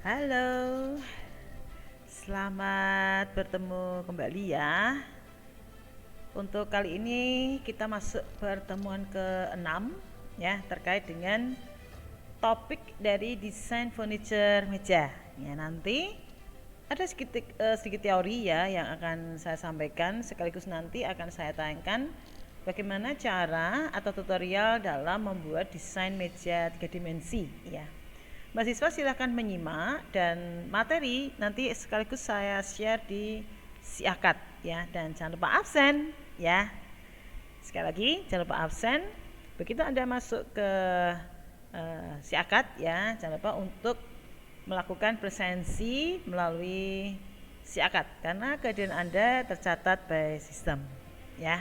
Halo, selamat bertemu kembali ya. Untuk kali ini kita masuk pertemuan ke-6 ya, terkait dengan topik dari desain furniture meja. Ya, nanti ada sedikit teori ya yang akan saya sampaikan, sekaligus nanti akan saya tayangkan bagaimana cara atau tutorial dalam membuat desain meja 3 dimensi ya. Mahasiswa silahkan menyimak dan materi nanti sekaligus saya share di Siakat ya, dan jangan lupa absen ya. Sekali lagi jangan lupa absen. Begitu Anda masuk ke Siakat ya, jangan lupa untuk melakukan presensi melalui Siakat karena kehadiran Anda tercatat by sistem ya.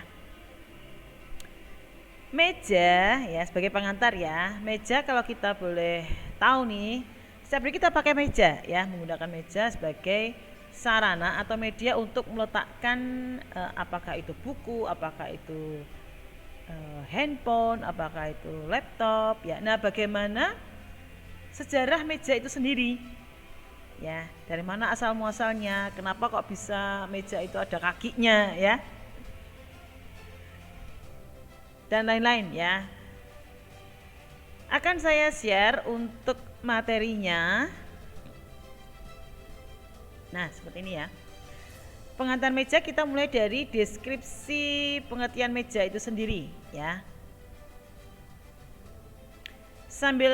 Meja ya sebagai pengantar ya. Meja kalau kita boleh tahu nih, setiap hari kita pakai meja ya, menggunakan meja sebagai sarana atau media untuk meletakkan apakah itu buku, apakah itu handphone, apakah itu laptop ya. Nah, bagaimana sejarah meja itu sendiri? Ya, dari mana asal muasalnya? Kenapa kok bisa meja itu ada kakinya ya? Dan lain-lain ya. Akan saya share untuk materinya. Nah, seperti ini ya. Pengantar meja kita mulai dari deskripsi pengertian meja itu sendiri ya. Sambil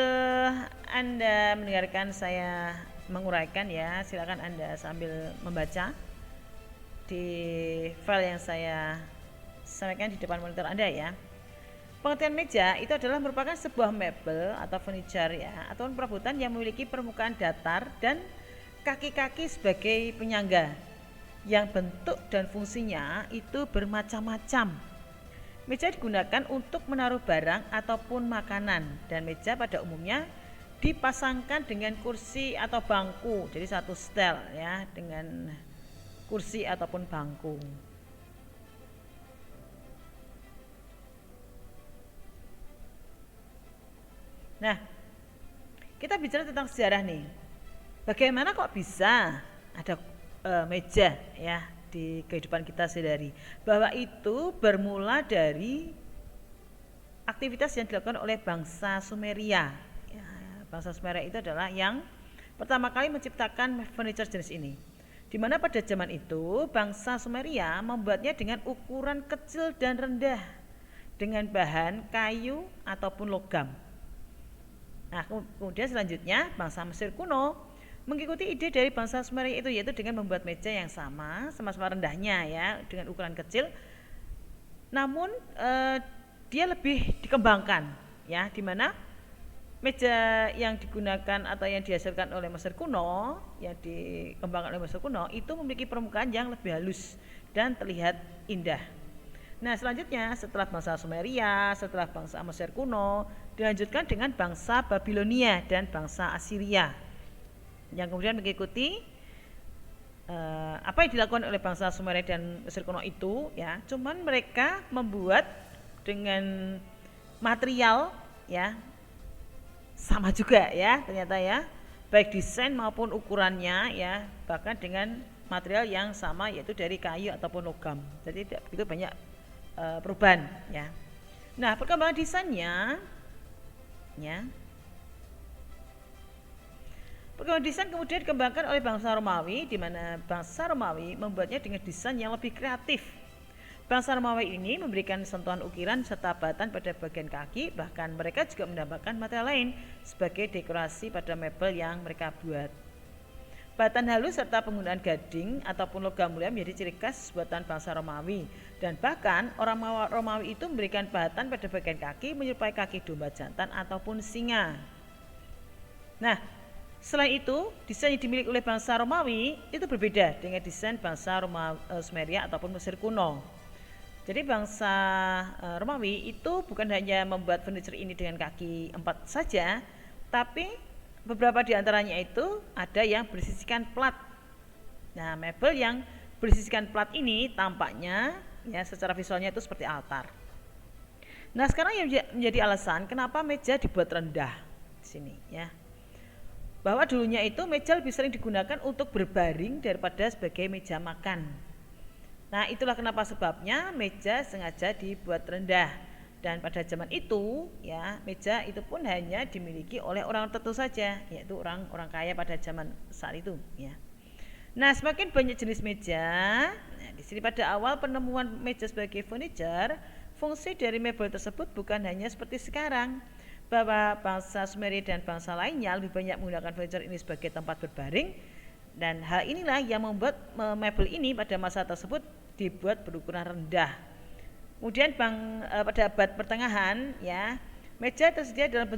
Anda mendengarkan saya menguraikan ya, silakan Anda sambil membaca di file yang saya sampaikan di depan monitor Anda ya. Pengertian meja itu adalah merupakan sebuah mebel atau furniture ya, atau perabotan yang memiliki permukaan datar dan kaki-kaki sebagai penyangga yang bentuk dan fungsinya itu bermacam-macam. Meja digunakan untuk menaruh barang ataupun makanan, dan meja pada umumnya dipasangkan dengan kursi atau bangku. Jadi satu setel ya dengan kursi ataupun bangku. Nah, kita bicara tentang sejarah nih. Bagaimana kok bisa ada meja ya di kehidupan kita sehari-hari? Bahwa itu bermula dari aktivitas yang dilakukan oleh bangsa Sumeria. Ya, bangsa Sumeria itu adalah yang pertama kali menciptakan furniture jenis ini. Di mana pada zaman itu bangsa Sumeria membuatnya dengan ukuran kecil dan rendah dengan bahan kayu ataupun logam. Nah, kemudian selanjutnya bangsa Mesir kuno mengikuti ide dari bangsa Sumeria itu, yaitu dengan membuat meja yang sama-sama rendahnya ya, dengan ukuran kecil. Namun dia lebih dikembangkan ya, di mana meja yang digunakan atau yang dihasilkan oleh Mesir kuno, yang dikembangkan oleh Mesir kuno itu memiliki permukaan yang lebih halus dan terlihat indah. Nah, selanjutnya setelah bangsa Sumeria, setelah bangsa Mesir kuno, dilanjutkan dengan bangsa Babilonia dan bangsa Assyria yang kemudian mengikuti apa yang dilakukan oleh bangsa Sumeria dan Mesir kuno itu ya. Cuman mereka membuat dengan material ya sama juga ya ternyata ya, baik desain maupun ukurannya ya, bahkan dengan material yang sama yaitu dari kayu ataupun logam. Jadi tidak begitu banyak perubahan ya. Nah, perkembangan desainnya ya. Perkembangan desain kemudian dikembangkan oleh bangsa Romawi, di mana bangsa Romawi membuatnya dengan desain yang lebih kreatif. Bangsa Romawi ini memberikan sentuhan ukiran serta batan pada bagian kaki, bahkan mereka juga menambahkan material lain sebagai dekorasi pada mebel yang mereka buat. Batan halus serta penggunaan gading ataupun logam mulia menjadi ciri khas buatan bangsa Romawi, dan bahkan orang Romawi itu memberikan batan pada bagian kaki menyerupai kaki domba jantan ataupun singa. Nah, selain itu desain yang dimiliki oleh bangsa Romawi itu berbeda dengan desain bangsa Sumeria ataupun Mesir kuno. Jadi bangsa Romawi itu bukan hanya membuat furniture ini dengan kaki 4 saja, tapi beberapa di antaranya itu ada yang bersisikan plat. Nah, mebel yang bersisikan plat ini tampaknya ya secara visualnya itu seperti altar. Nah, sekarang yang menjadi alasan kenapa meja dibuat rendah di sini ya. bahwa dulunya itu meja lebih sering digunakan untuk berbaring daripada sebagai meja makan. Nah, itulah kenapa sebabnya meja sengaja dibuat rendah. Dan pada zaman itu, ya, meja itu pun hanya dimiliki oleh orang tertentu saja, yaitu orang-orang kaya pada zaman saat itu, ya. Nah, semakin banyak jenis meja. Nah, di sini pada awal penemuan meja sebagai furniture, fungsi dari mebel tersebut bukan hanya seperti sekarang, bahwa bangsa Sumeria dan bangsa lainnya lebih banyak menggunakan furniture ini sebagai tempat berbaring, dan hal inilah yang membuat mebel ini pada masa tersebut dibuat berukuran rendah. Kemudian pada abad pertengahan, ya, meja tersedia dalam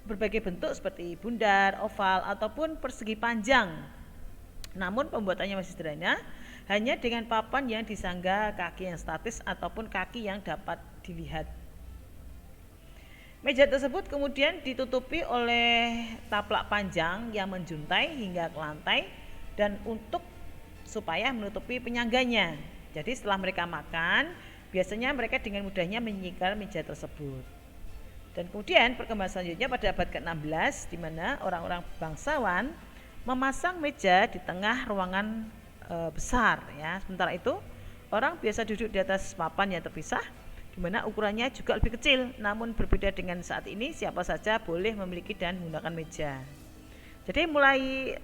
berbagai bentuk seperti bundar, oval ataupun persegi panjang. Namun pembuatannya masih sederhana, hanya dengan papan yang disangga kaki yang statis ataupun kaki yang dapat dilihat. Meja tersebut kemudian ditutupi oleh taplak panjang yang menjuntai hingga ke lantai dan supaya menutupi penyangganya. Jadi setelah mereka makan, biasanya mereka dengan mudahnya menyingkir meja tersebut. Dan kemudian perkembangan selanjutnya pada abad ke-16, di mana orang-orang bangsawan memasang meja di tengah ruangan besar, ya. Sementara itu orang biasa duduk di atas papan yang terpisah, di mana ukurannya juga lebih kecil. Namun berbeda dengan saat ini, siapa saja boleh memiliki dan menggunakan meja. Jadi mulai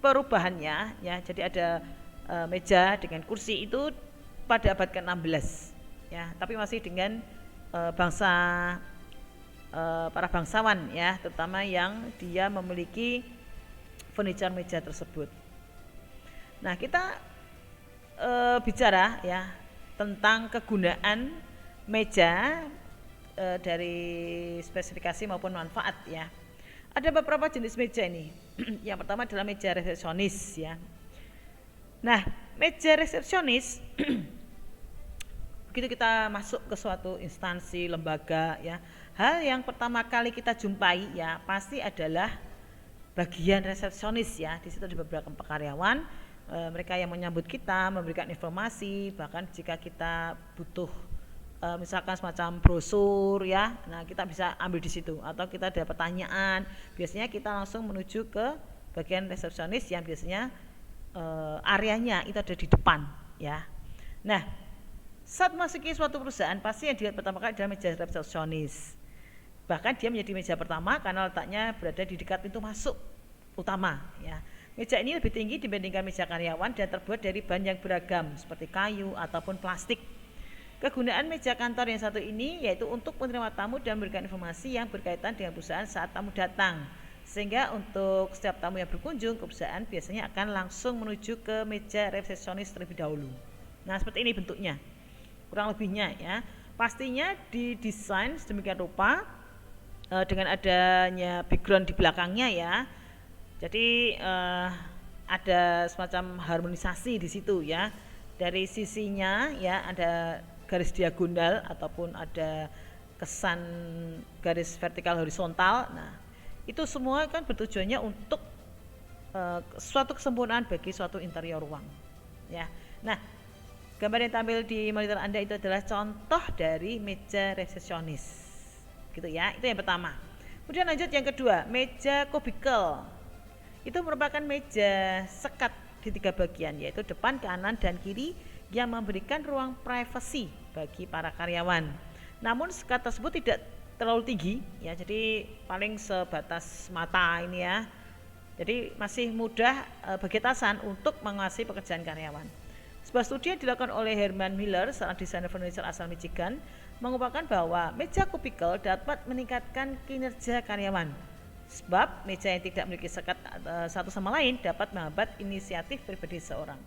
perubahannya, ya, jadi ada meja dengan kursi itu pada abad ke-16, ya, tapi masih dengan para bangsawan, ya, terutama yang dia memiliki furniture meja tersebut. Nah, kita bicara, ya, tentang kegunaan meja dari spesifikasi maupun manfaat, ya. Ada beberapa jenis meja ini. Yang pertama adalah meja resepsionis, ya. Nah, meja resepsionis begitu kita masuk ke suatu instansi, lembaga, ya, hal yang pertama kali kita jumpai, ya, pasti adalah bagian resepsionis, ya. Di situ ada beberapa karyawan, mereka yang menyambut kita, memberikan informasi, bahkan jika kita butuh misalkan semacam brosur, ya, nah kita bisa ambil di situ, atau kita ada pertanyaan, biasanya kita langsung menuju ke bagian resepsionis yang biasanya areanya itu ada di depan, ya. Nah, saat masuki suatu perusahaan, pasti yang dilihat pertama kali adalah meja resepsionis. Bahkan dia menjadi meja pertama karena letaknya berada di dekat pintu masuk utama, ya. Meja ini lebih tinggi dibandingkan meja karyawan dan terbuat dari bahan yang beragam seperti kayu ataupun plastik. Kegunaan meja kantor yang satu ini yaitu untuk menerima tamu dan memberikan informasi yang berkaitan dengan perusahaan saat tamu datang. Sehingga untuk setiap tamu yang berkunjung ke perusahaan biasanya akan langsung menuju ke meja resepsionis terlebih dahulu. Nah, seperti ini bentuknya, kurang lebihnya, ya. Pastinya didesain sedemikian rupa dengan adanya background di belakangnya, ya. Jadi ada semacam harmonisasi di situ, ya. Dari sisinya, ya, ada garis diagonal ataupun ada kesan garis vertikal horizontal. Nah, itu semua kan bertujuannya untuk suatu kesempurnaan bagi suatu interior ruang, ya. Nah, gambar yang tampil di monitor Anda itu adalah contoh dari meja resepsionis, gitu, ya. Itu yang pertama. Kemudian lanjut yang kedua, meja kubikel. Itu merupakan meja sekat di 3 bagian, yaitu depan, kanan, dan kiri, yang memberikan ruang privasi bagi para karyawan. Namun sekat tersebut tidak terlalu tinggi, ya, jadi paling sebatas mata ini, ya. Jadi masih mudah bagi atasan untuk menguasai pekerjaan karyawan. Sebuah studi yang dilakukan oleh Herman Miller, seorang desainer furniture asal Michigan, mengungkapkan bahwa meja kubikel dapat meningkatkan kinerja karyawan. Sebab meja yang tidak memiliki sekat satu sama lain dapat menghambat inisiatif pribadi seorang.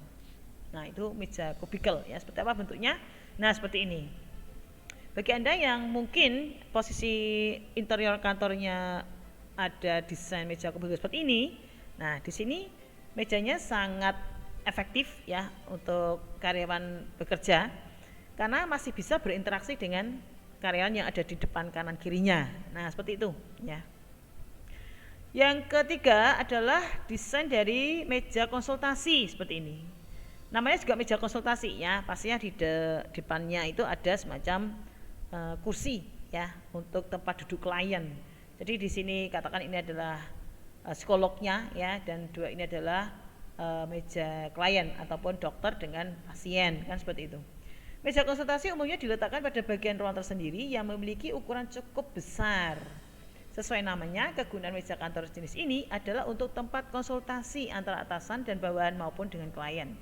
Nah, itu meja kubikel, ya. Seperti apa bentuknya? Nah, seperti ini. Bagi Anda yang mungkin posisi interior kantornya ada desain meja kubikel seperti ini, nah, di sini mejanya sangat efektif, ya, untuk karyawan bekerja karena masih bisa berinteraksi dengan karyawan yang ada di depan, kanan, kirinya. Nah, seperti itu, ya. Yang ketiga adalah desain dari meja konsultasi seperti ini. Namanya juga meja konsultasi, ya. Pastinya di depannya itu ada semacam kursi, ya, untuk tempat duduk klien. Jadi di sini katakan ini adalah psikolognya ya, dan 2 ini adalah meja klien ataupun dokter dengan pasien, kan seperti itu. Meja konsultasi umumnya diletakkan pada bagian ruang tersendiri yang memiliki ukuran cukup besar. Sesuai namanya, kegunaan meja kantor jenis ini adalah untuk tempat konsultasi antara atasan dan bawahan maupun dengan klien.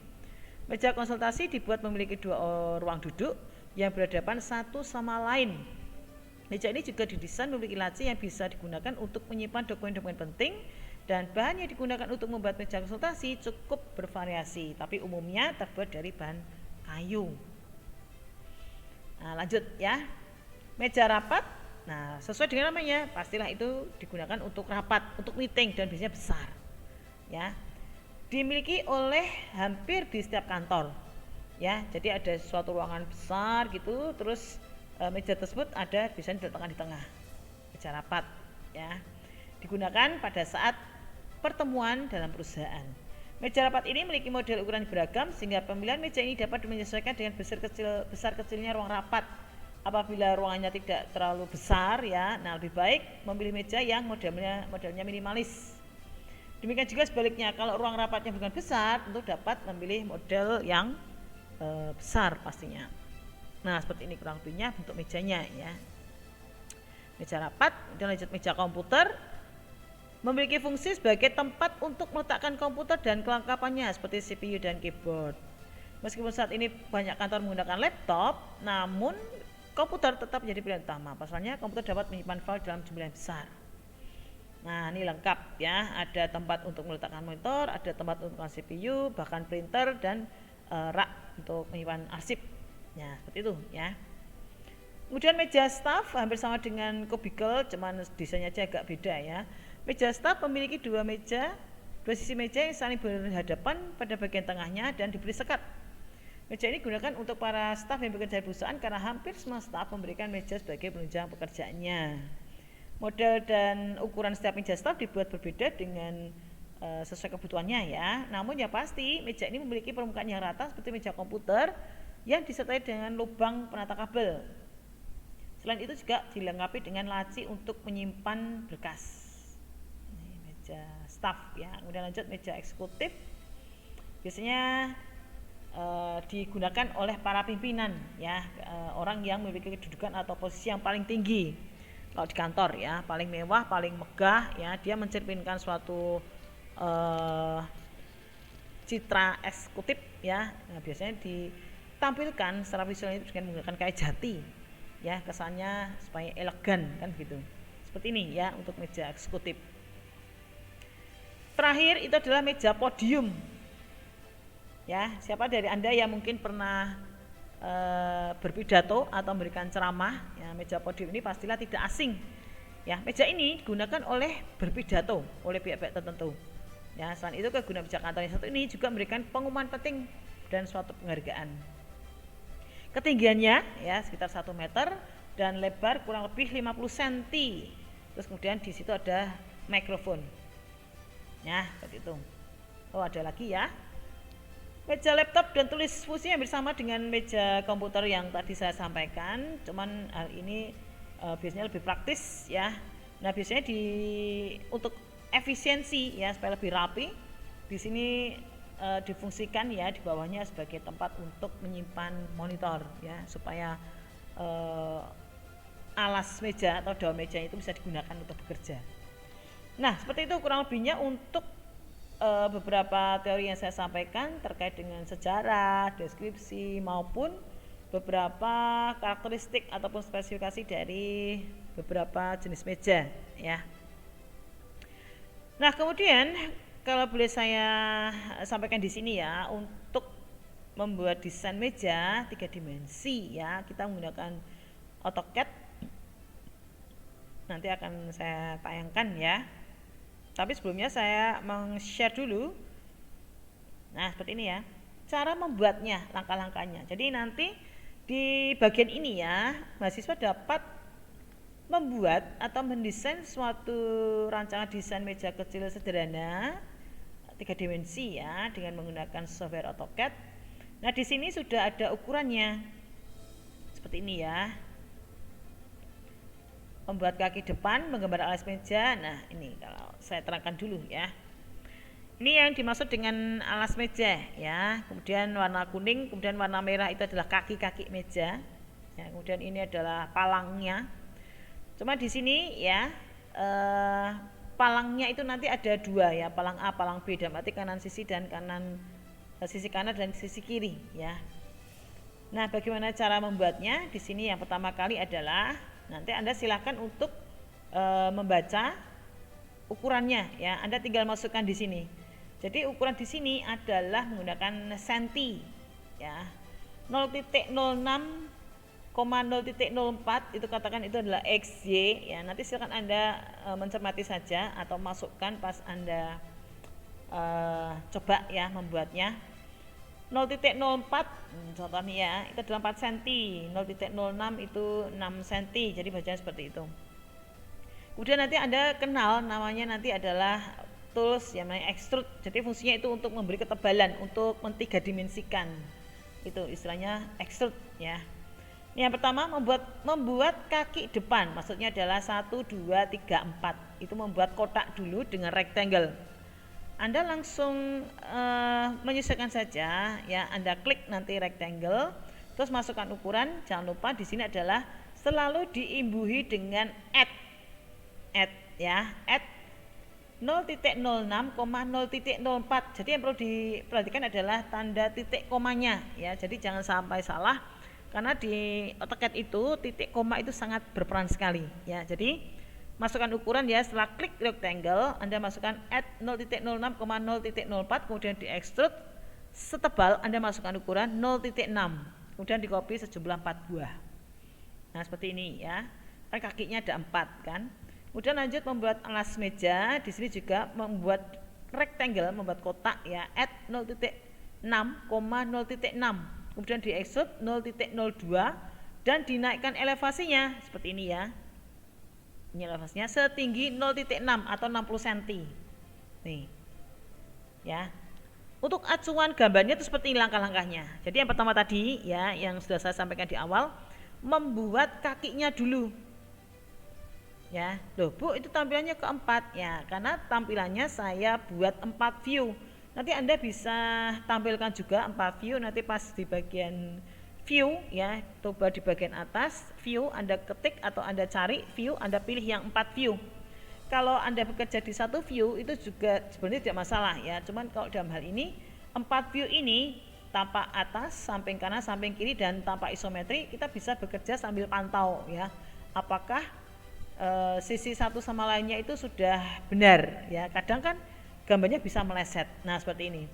Meja konsultasi dibuat memiliki 2 ruang duduk yang berhadapan satu sama lain. Meja ini juga didesain memiliki laci yang bisa digunakan untuk menyimpan dokumen-dokumen penting, dan bahan yang digunakan untuk membuat meja konsultasi cukup bervariasi, tapi umumnya terbuat dari bahan kayu. Nah, lanjut ya. Meja rapat. Nah, sesuai dengan namanya, pastilah itu digunakan untuk rapat, untuk meeting, dan biasanya besar. Ya. Dimiliki oleh hampir di setiap kantor. Ya, jadi ada suatu ruangan besar gitu, terus meja tersebut ada biasanya diletakkan di tengah. Meja rapat, ya. Digunakan pada saat pertemuan dalam perusahaan. Meja rapat ini memiliki model ukuran beragam sehingga pemilihan meja ini dapat menyesuaikan dengan besar kecilnya ruang rapat. Apabila ruangannya tidak terlalu besar ya, nah lebih baik memilih meja yang modelnya minimalis. Demikian juga sebaliknya, kalau ruang rapatnya bukan besar, tentu dapat memilih model yang besar pastinya. Nah, seperti ini kurang lebihnya bentuk mejanya ya. Meja rapat, dan lanjut meja komputer. Memiliki fungsi sebagai tempat untuk meletakkan komputer dan kelengkapannya seperti CPU dan keyboard. Meskipun saat ini banyak kantor menggunakan laptop, namun komputer tetap menjadi pilihan utama. Pasalnya komputer dapat menyimpan file dalam jumlah yang besar. Nah, ini lengkap ya. Ada tempat untuk meletakkan monitor, ada tempat untuk CPU, bahkan printer dan rak untuk menyimpan arsip. Ya, seperti itu ya. Kemudian meja staff hampir sama dengan kubikel, cuman desainnya aja agak beda ya. Meja staff memiliki 2 sisi meja yang saling berhadapan pada bagian tengahnya dan diberi sekat. Meja ini digunakan untuk para staf yang bekerja di perusahaan karena hampir semua staf memberikan meja sebagai penunjang pekerjaannya. Model dan ukuran setiap meja staf dibuat berbeda dengan sesuai kebutuhannya ya. Namun yang pasti meja ini memiliki permukaan yang rata seperti meja komputer yang disertai dengan lubang penata kabel. Selain itu juga dilengkapi dengan laci untuk menyimpan berkas. Ini meja staf ya. Kemudian lanjut meja eksekutif. Biasanya digunakan oleh para pimpinan ya, orang yang memiliki kedudukan atau posisi yang paling tinggi kalau di kantor ya, paling mewah, paling megah ya, dia mencerminkan suatu citra eksekutif ya. Nah, biasanya ditampilkan secara visual itu dengan menggunakan kayu jati ya, kesannya supaya elegan kan gitu. Seperti ini ya untuk meja eksekutif. Terakhir itu adalah meja podium. Ya, siapa dari Anda yang mungkin pernah berpidato atau memberikan ceramah, ya, meja podium ini pastilah tidak asing. Ya, meja ini digunakan oleh berpidato oleh pihak-pihak tertentu. Ya, selain itu kegunaan meja kantor yang satu ini juga memberikan pengumuman penting dan suatu penghargaan. Ketinggiannya ya sekitar 1 meter dan lebar kurang lebih 50 cm. Terus kemudian di situ ada mikrofon. Ya, seperti itu. Oh, ada lagi ya. Meja laptop dan tulis fungsinya bersama dengan meja komputer yang tadi saya sampaikan, cuman hal ini biasanya lebih praktis ya. Nah, biasanya untuk efisiensi ya supaya lebih rapi, di sini difungsikan ya di bawahnya sebagai tempat untuk menyimpan monitor ya, supaya alas meja atau daun meja itu bisa digunakan untuk bekerja. Nah, seperti itu kurang lebihnya untuk beberapa teori yang saya sampaikan terkait dengan sejarah, deskripsi maupun beberapa karakteristik ataupun spesifikasi dari beberapa jenis meja ya. Nah, kemudian kalau boleh saya sampaikan di sini ya, untuk membuat desain meja 3 dimensi ya, kita menggunakan AutoCAD. Nanti akan saya tayangkan ya. Tapi sebelumnya saya share dulu. Nah, seperti ini ya. Cara membuatnya, langkah-langkahnya. Jadi nanti di bagian ini ya, mahasiswa dapat membuat atau mendesain suatu rancangan desain meja kecil sederhana 3 dimensi ya, dengan menggunakan software AutoCAD. Nah, di sini sudah ada ukurannya. Seperti ini ya. membuat kaki depan, menggambar alas meja. Nah, ini kalau saya terangkan dulu ya. Ini yang dimaksud dengan alas meja ya. Kemudian warna kuning, kemudian warna merah itu adalah kaki-kaki meja. Ya, kemudian ini adalah palangnya. Cuma di sini ya palangnya itu nanti ada dua ya, palang A, palang B, dalam arti kanan sisi dan sisi kanan dan sisi kiri ya. Nah, bagaimana cara membuatnya? Di sini yang pertama kali adalah nanti Anda silakan untuk membaca ukurannya ya. Anda tinggal masukkan di sini. Jadi ukuran di sini adalah menggunakan senti ya. 0.06,0.04 itu katakan itu adalah XY ya. Nanti silakan Anda mencermati saja atau masukkan pas Anda coba ya membuatnya. 0.04 contohnya ya, itu adalah 4 cm, 0.06 itu 6 cm, jadi bacanya seperti itu. Kemudian nanti Anda kenal namanya nanti adalah tools yang namanya extrude, jadi fungsinya itu untuk memberi ketebalan, untuk mentiga dimensikan, itu istilahnya extrude ya. Yang pertama membuat kaki depan, maksudnya adalah 1, 2, 3, 4, itu membuat kotak dulu dengan rectangle. Anda langsung menyesuaikan saja ya, Anda klik nanti rectangle, terus masukkan ukuran. Jangan lupa di sini adalah selalu diimbuhi dengan add ya, add 0.06,0.04. Jadi yang perlu diperhatikan adalah tanda titik komanya ya. Jadi jangan sampai salah karena di AutoCAD itu titik koma itu sangat berperan sekali ya. Jadi masukkan ukuran ya, setelah klik rectangle Anda masukkan add 0.06,0.04, kemudian di extrude setebal Anda masukkan ukuran 0.6, kemudian di copy sejumlah 4 buah. Nah seperti ini ya, kan kakinya ada 4 kan. Kemudian lanjut membuat alas meja. Di sini juga membuat rectangle, membuat kotak ya, add 0.6,0.6, kemudian di extrude 0.02 dan dinaikkan elevasinya seperti ini ya. Ini elevasinya setinggi 0.6 atau 60 cm. Nih. Ya. Untuk acuan gambarnya itu seperti ini langkah-langkahnya. Jadi yang pertama tadi ya, yang sudah saya sampaikan di awal, membuat kakinya dulu. Ya. Loh, Bu, itu tampilannya keempat ya, karena tampilannya saya buat 4 view. Nanti Anda bisa tampilkan juga 4 view nanti pas di bagian view ya, coba di bagian atas view Anda ketik atau Anda cari view, Anda pilih yang 4 view. Kalau Anda bekerja di satu view itu juga sebenarnya tidak masalah ya, cuman kalau dalam hal ini 4 view ini tampak atas, samping kanan, samping kiri dan tampak isometri, kita bisa bekerja sambil pantau ya, apakah sisi satu sama lainnya itu sudah benar ya. Kadang kan gambarnya bisa meleset. Nah seperti ini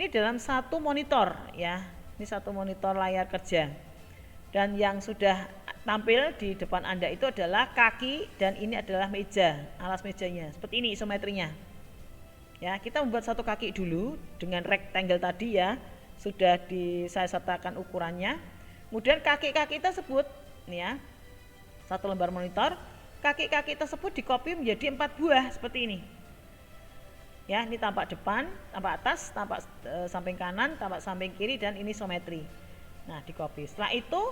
dalam satu monitor ya. Ini satu monitor layar kerja, dan yang sudah tampil di depan Anda itu adalah kaki dan ini adalah meja, alas mejanya. Seperti ini isometrinya. Ya, kita membuat satu kaki dulu dengan rectangle tadi ya, sudah saya sertakan ukurannya. Kemudian kaki-kaki tersebut, nih ya, satu lembar monitor, kaki-kaki tersebut di-copy menjadi 4 buah seperti ini. Ya, ini tampak depan, tampak atas, tampak samping kanan, tampak samping kiri dan ini isometri. Nah, di copy. Setelah itu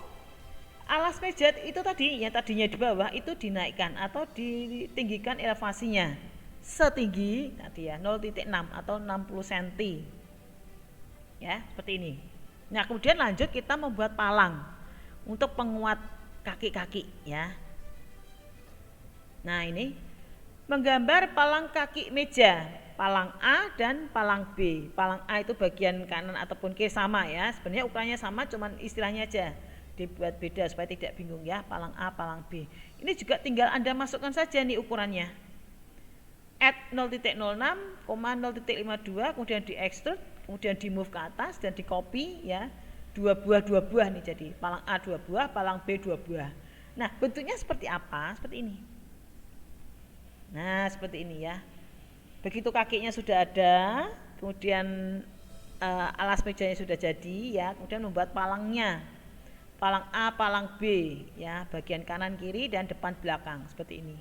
alas meja itu tadi yang tadinya di bawah itu dinaikkan atau ditinggikan elevasinya setinggi tadi ya 0.6 atau 60 cm. Ya, seperti ini. Nah, kemudian lanjut kita membuat palang untuk penguat kaki-kaki ya. Nah, ini menggambar palang kaki meja. Palang A dan palang B. Palang A itu bagian kanan ataupun kiri sama ya. Sebenarnya ukurannya sama, cuman istilahnya aja dibuat beda supaya tidak bingung ya. Palang A, palang B. Ini juga tinggal Anda masukkan saja nih ukurannya. Add 0.06,0.52, kemudian di extrude, kemudian di move ke atas dan di copy ya. 2 buah nih jadi. Palang A 2 buah, palang B 2 buah. Nah, bentuknya seperti apa? Seperti ini. Nah, seperti ini ya. Begitu kakinya sudah ada, kemudian alas mejanya sudah jadi ya, kemudian membuat palangnya. Palang A, palang B ya, bagian kanan kiri dan depan belakang seperti ini.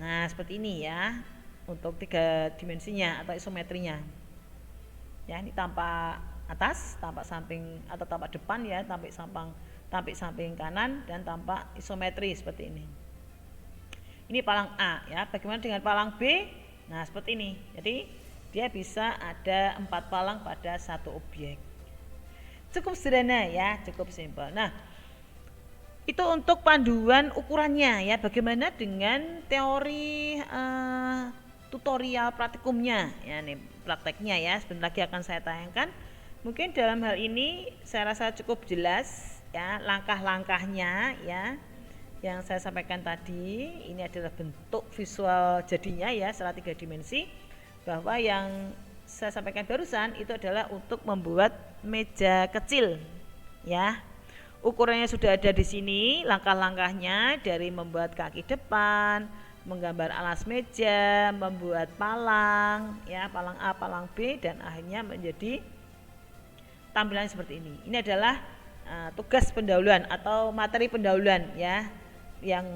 Nah, seperti ini ya untuk 3 dimensinya atau isometrinya. Ya, ini tampak atas, tampak samping atau tampak depan ya, tampak tampak samping kanan dan tampak isometri seperti ini. Ini palang A ya. Bagaimana dengan palang B? Nah, seperti ini. Jadi dia bisa ada 4 palang pada satu objek. Cukup sederhana ya, cukup simpel. Nah, itu untuk panduan ukurannya ya. Bagaimana dengan teori tutorial praktikumnya ya, nih prakteknya ya. Sebentar lagi akan saya tayangkan. Mungkin dalam hal ini saya rasa cukup jelas ya langkah-langkahnya ya yang saya sampaikan tadi. Ini adalah bentuk visual jadinya ya secara 3 dimensi, bahwa yang saya sampaikan barusan itu adalah untuk membuat meja kecil ya. Ukurannya sudah ada di sini, langkah-langkahnya dari membuat kaki depan, menggambar alas meja, membuat palang ya, palang A, palang B, dan akhirnya menjadi tampilan seperti ini. Ini adalah tugas pendahuluan atau materi pendahuluan ya, yang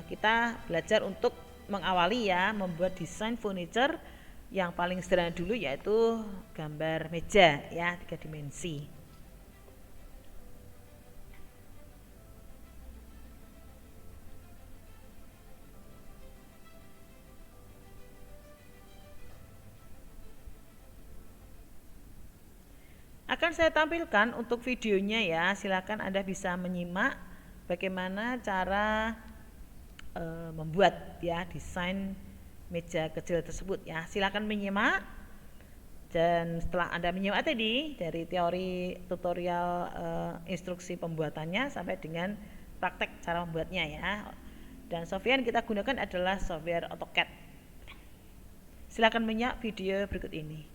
kita belajar untuk mengawali ya membuat desain furniture yang paling sederhana dulu, yaitu gambar meja ya 3 dimensi. Akan saya tampilkan untuk videonya ya, silakan Anda bisa menyimak bagaimana cara membuat ya desain meja kecil tersebut ya. Silakan menyimak, dan setelah Anda menyimak tadi dari teori tutorial instruksi pembuatannya sampai dengan praktek cara membuatnya ya. Dan software yang kita gunakan adalah software AutoCAD. Silakan menyimak video berikut ini.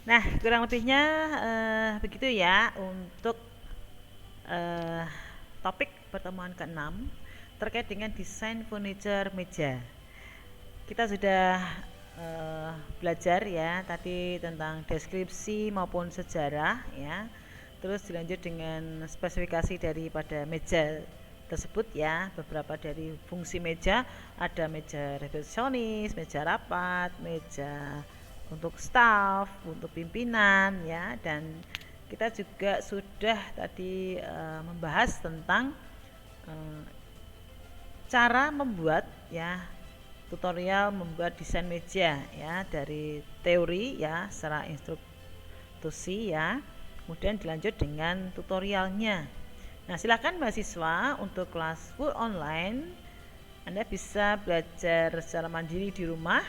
Nah, kurang lebihnya begitu ya untuk eh, topik pertemuan ke-6 terkait dengan desain furniture meja. Kita sudah belajar ya tadi tentang deskripsi maupun sejarah ya. Terus dilanjut dengan spesifikasi daripada meja tersebut ya, beberapa dari fungsi meja, ada meja resepsionis, meja rapat, meja untuk staff, untuk pimpinan ya, dan kita juga sudah tadi membahas tentang cara membuat ya, tutorial membuat desain meja ya, dari teori ya secara instruksi ya, kemudian dilanjut dengan tutorialnya. Nah, silakan mahasiswa untuk kelas full online Anda bisa belajar secara mandiri di rumah.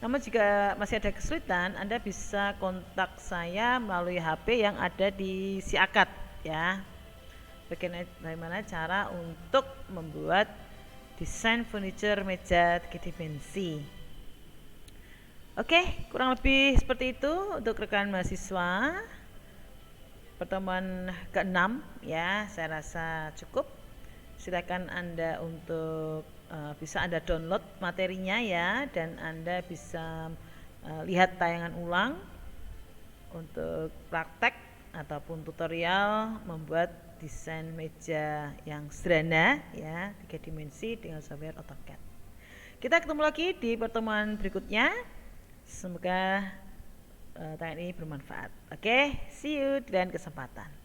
Namun jika masih ada kesulitan, Anda bisa kontak saya melalui HP yang ada di Siakat ya. Bagaimana cara untuk membuat desain furniture meja 3 dimensi. Oke, kurang lebih seperti itu untuk rekan mahasiswa. Pertemuan ke-6 ya, saya rasa cukup. Silakan Anda untuk bisa Anda download materinya ya, dan Anda bisa lihat tayangan ulang untuk praktek ataupun tutorial membuat desain meja yang sederhana ya, 3 dimensi dengan software AutoCAD. Kita ketemu lagi di pertemuan berikutnya. Semoga tayangan ini bermanfaat. Oke, see you di lain kesempatan.